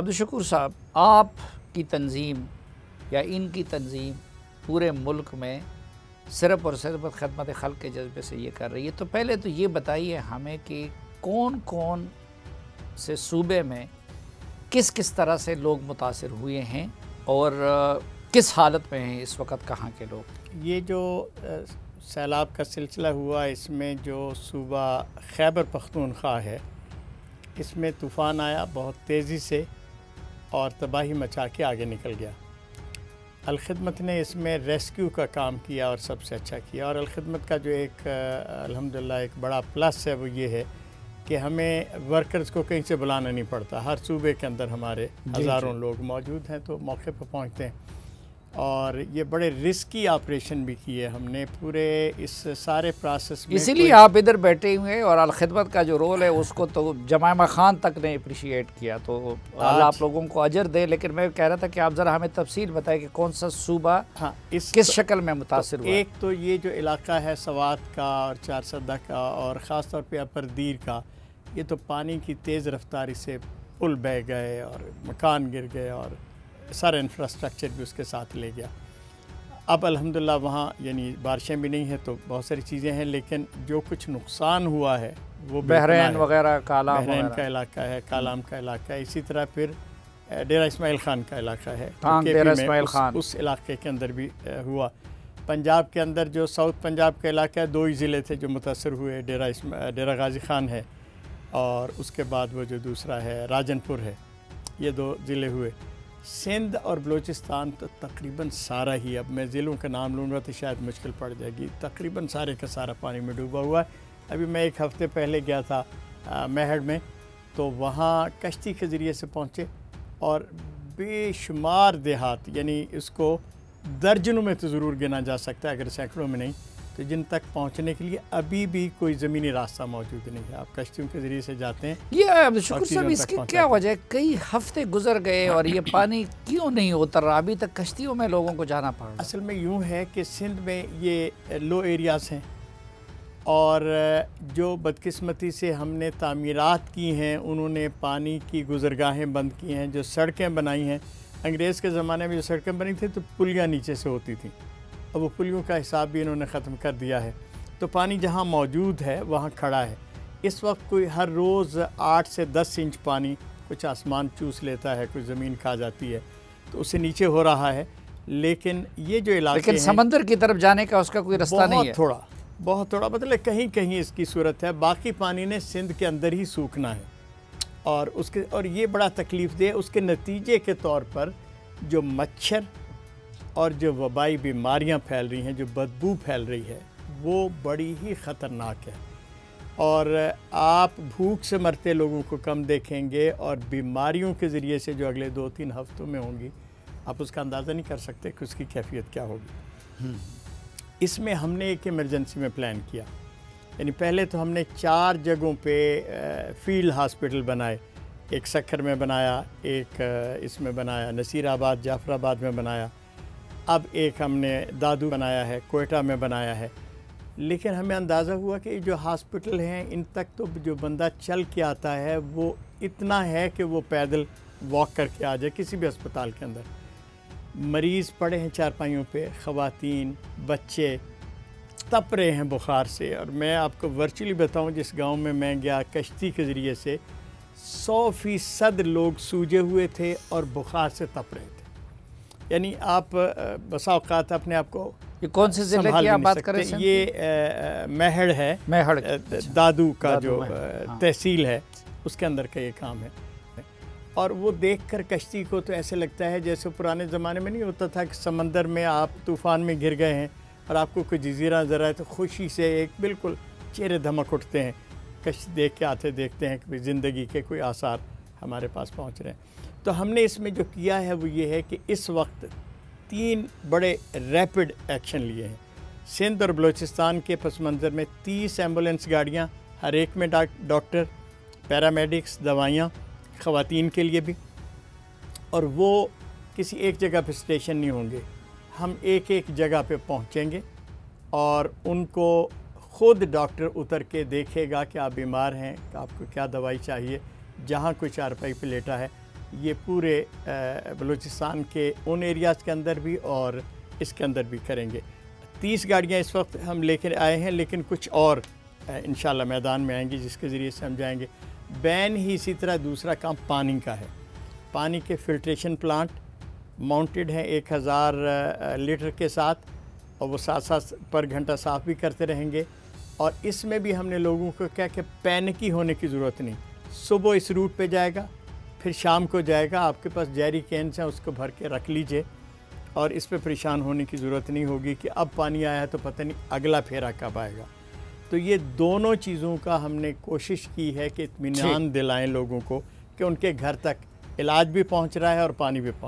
عبدالشکور صاحب، آپ کی تنظیم یا ان کی تنظیم پورے ملک میں صرف اور صرف خدمت خلق کے جذبے سے یہ کر رہی ہے، تو پہلے تو یہ بتائیے ہمیں کہ کون کون سے صوبے میں کس کس طرح سے لوگ متاثر ہوئے ہیں اور کس حالت میں ہیں اس وقت کہاں کے لوگ؟ یہ جو سیلاب کا سلسلہ ہوا، اس میں جو صوبہ خیبر پختونخوا ہے، اس میں طوفان آیا بہت تیزی سے اور تباہی مچا کے آگے نکل گیا۔ الخدمت نے اس میں ریسکیو کا کام کیا اور سب سے اچھا کیا، اور الخدمت کا جو ایک الحمدللہ ایک بڑا پلس ہے وہ یہ ہے کہ ہمیں ورکرز کو کہیں سے بلانا نہیں پڑتا، ہر صوبے کے اندر ہمارے ہزاروں لوگ موجود ہیں تو موقع پہ پہنچتے ہیں، اور یہ بڑے رسکی آپریشن بھی کیے ہم نے پورے اس سارے پروسیس میں۔ اسی لیے آپ ادھر بیٹھے ہوئے ہیں، اور الخدمت کا جو رول ہے اس کو تو جمائمہ خان تک نے اپریشیٹ کیا، تو اللہ آپ لوگوں کو اجر دے۔ لیکن میں کہہ رہا تھا کہ آپ ذرا ہمیں تفصیل بتائیں کہ کون سا صوبہ کس شکل میں متاثر ہوا؟ ایک تو یہ جو علاقہ ہے سوات کا اور چارسدہ کا اور خاص طور پہ اپر دیر کا، یہ تو پانی کی تیز رفتاری سے پل بہہ گئے اور مکان گر گئے اور سارا انفراسٹرکچر بھی اس کے ساتھ لے گیا۔ اب الحمدللہ وہاں یعنی بارشیں بھی نہیں ہیں تو بہت ساری چیزیں ہیں، لیکن جو کچھ نقصان ہوا ہے وہ بحرین وغیرہ، کالام بحرین کا علاقہ ہے، کالام کا علاقہ ہے، اسی طرح پھر ڈیرہ اسماعیل خان کا علاقہ ہے، ڈیرہ اسماعیل خان اس علاقے کے اندر بھی ہوا۔ پنجاب کے اندر جو ساؤتھ پنجاب کا علاقہ ہے، دو ہی ضلع تھے جو متاثر ہوئے، ڈیرہ غازی خان ہے اور اس کے بعد وہ جو دوسرا ہے راجن پور ہے، یہ دو ضلع ہوئے۔ سندھ اور بلوچستان تو تقریباً سارا ہی، اب میں ضلعوں کا نام لوں گا تو شاید مشکل پڑ جائے گی، تقریباً سارے کا سارا پانی میں ڈوبا ہوا ہے۔ ابھی میں ایک ہفتے پہلے گیا تھا میہڑ میں، تو وہاں کشتی کے ذریعے سے پہنچے اور بے شمار دیہات، یعنی اس کو درجنوں میں تو ضرور گنا جا سکتا ہے اگر سینکڑوں میں نہیں، تو جن تک پہنچنے کے لیے ابھی بھی کوئی زمینی راستہ موجود نہیں ہے، آپ کشتیوں کے ذریعے سے جاتے ہیں۔ یہ عبدالشکور صاحب، اس کی کیا وجہ ہے؟ کئی ہفتے گزر گئے اور یہ پانی کیوں نہیں اتر رہا؟ ابھی تک کشتیوں میں لوگوں کو جانا پڑ رہا۔ اصل میں یوں ہے کہ سندھ میں یہ لو ایریاز ہیں، اور جو بدقسمتی سے ہم نے تعمیرات کی ہیں انہوں نے پانی کی گزرگاہیں بند کی ہیں، جو سڑکیں بنائی ہیں، انگریز کے زمانے میں جو سڑکیں بنی تھیں تو پلیاں نیچے سے ہوتی تھیں، اب وہ پلیوں کا حساب بھی انہوں نے ختم کر دیا ہے، تو پانی جہاں موجود ہے وہاں کھڑا ہے۔ اس وقت کوئی ہر روز 8 سے 10 انچ پانی کچھ آسمان چوس لیتا ہے، کچھ زمین کھا جاتی ہے، تو اسے نیچے ہو رہا ہے، لیکن یہ جو علاقے ہیں، لیکن سمندر کی طرف جانے کا اس کا کوئی رستہ نہیں ہے، بہت تھوڑا مطلب کہیں کہیں اس کی صورت ہے، باقی پانی نے سندھ کے اندر ہی سوکھنا ہے، اور یہ بڑا تکلیف دہ، اس کے نتیجے کے طور پر جو مچھر اور جو وبائی بیماریاں پھیل رہی ہیں، جو بدبو پھیل رہی ہے، وہ بڑی ہی خطرناک ہے، اور آپ بھوک سے مرتے لوگوں کو کم دیکھیں گے، اور بیماریوں کے ذریعے سے جو اگلے 2-3 ہفتوں میں ہوں گی، آپ اس کا اندازہ نہیں کر سکتے کہ اس کی کیفیت کیا ہوگی۔ اس میں ہم نے ایک ایمرجنسی میں پلان کیا، یعنی پہلے تو ہم نے 4 جگہوں پہ فیلڈ ہاسپٹل بنائے، ایک سکھر میں بنایا، ایک اس میں بنایا نصیر آباد جعفر آباد میں بنایا، اب ایک ہم نے دادو بنایا ہے، کوئٹہ میں بنایا ہے، لیکن ہمیں اندازہ ہوا کہ جو ہاسپٹل ہیں ان تک تو جو بندہ چل کے آتا ہے وہ اتنا ہے کہ وہ پیدل واک کر کے آ جائے کسی بھی ہسپتال کے اندر۔ مریض پڑے ہیں چارپائیوں پہ، خواتین، بچے تپ رہے ہیں بخار سے، اور میں آپ کو ورچولی بتاؤں، جس گاؤں میں میں گیا کشتی کے ذریعے سے 100% لوگ سوجے ہوئے تھے اور بخار سے تپ رہے تھے، یعنی آپ بسا اوقات اپنے آپ کو یہ کون سے ضلع کی آپ بات کر رہے ہیں؟ یہ میہڑ ہے، دادو کا جو تحصیل ہے اس کے اندر کا یہ کام ہے، اور وہ دیکھ کر کشتی کو تو ایسے لگتا ہے جیسے پرانے زمانے میں نہیں ہوتا تھا کہ سمندر میں آپ طوفان میں گر گئے ہیں اور آپ کو کوئی جزیرہ نظر آئے تو خوشی سے ایک بالکل چہرے دھمک اٹھتے ہیں، کشتی دیکھ کے آتے دیکھتے ہیں کہ زندگی کے کوئی آثار ہمارے پاس پہنچ رہے ہیں۔ تو ہم نے اس میں جو کیا ہے وہ یہ ہے کہ اس وقت 3 بڑے ریپڈ ایکشن لیے ہیں۔ سندھ اور بلوچستان کے پس منظر میں 30 ایمبولینس گاڑیاں، ہر ایک میں ڈاکٹر، پیرامیڈکس، دوائیاں خواتین کے لیے بھی، اور وہ کسی ایک جگہ پہ اسٹیشن نہیں ہوں گے، ہم ایک ایک جگہ پہ پہنچیں گے اور ان کو خود ڈاکٹر اتر کے دیکھے گا کہ آپ بیمار ہیں، کہ آپ کو کیا دوائی چاہیے، جہاں کوئی چارپائی پہ لیٹا ہے یہ پورے بلوچستان کے ان ایریاز کے اندر بھی اور اس کے اندر بھی کریں گے۔ 30 گاڑیاں اس وقت ہم لے کر آئے ہیں، لیکن کچھ اور انشاءاللہ میدان میں آئیں گی جس کے ذریعے سے ہم جائیں گے۔ بین ہی اسی طرح دوسرا کام پانی کا ہے۔ پانی کے فلٹریشن پلانٹ ماؤنٹڈ ہیں 1000 لیٹر کے ساتھ، اور وہ ساتھ پر گھنٹہ صاف بھی کرتے رہیں گے۔ اور اس میں بھی ہم نے لوگوں کو کہا کہ پینکی ہونے کی ضرورت نہیں، صبح اس روٹ پہ جائے گا، پھر شام کو جائے گا، آپ کے پاس جیری کینس ہیں، اس کو بھر کے رکھ لیجئے، اور اس پہ پریشان ہونے کی ضرورت نہیں ہوگی کہ اب پانی آیا ہے تو پتہ نہیں اگلا پھیرا کب آئے گا۔ تو یہ دونوں چیزوں کا ہم نے کوشش کی ہے کہ اطمینان دلائیں لوگوں کو کہ ان کے گھر تک علاج بھی پہنچ رہا ہے اور پانی بھی پہنچ